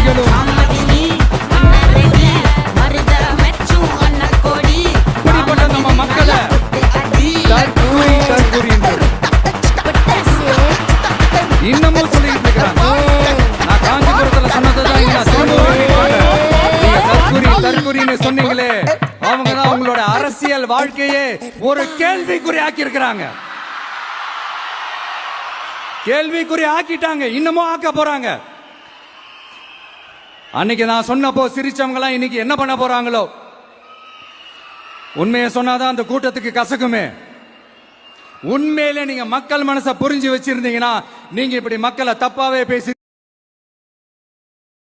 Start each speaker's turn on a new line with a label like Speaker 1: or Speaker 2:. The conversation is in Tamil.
Speaker 1: நீங்களும் இப்படிப்பட்ட நம்ம மக்களை தற்கூரி தற்கூரி இன்னமும் சொல்லிட்டு இருக்கிறாங்க. நான் காஞ்சிபுரத்துல சொன்னதுதான் இங்க நான் திரும்பவும் சொல்றேன். நீங்க தற்கூரி தற்கூரின்னு சொன்னீங்களே, அவங்கதான் உங்களோட அரசியல் வாழ்க்கையே ஒரு கேள்விக்குறி ஆக்கி இருக்கிறாங்க. கேள்விக்குறி ஆக்கிட்டாங்க, இன்னமும் ஆக்க போறாங்க. அன்னைக்கு நான் சொன்னப்போ சிரிச்சவங்க எல்லாம் இன்னைக்கு என்ன பண்ண போறாங்களோ. உண்மையை சொன்னாதான் அந்த கூட்டத்துக்கு கசக்குமே. உண்மையிலே நீங்க மக்கள் மனசை புரிஞ்சு வச்சிருந்தீங்கன்னா நீங்க இப்படி மக்களை தப்பாவே பேசி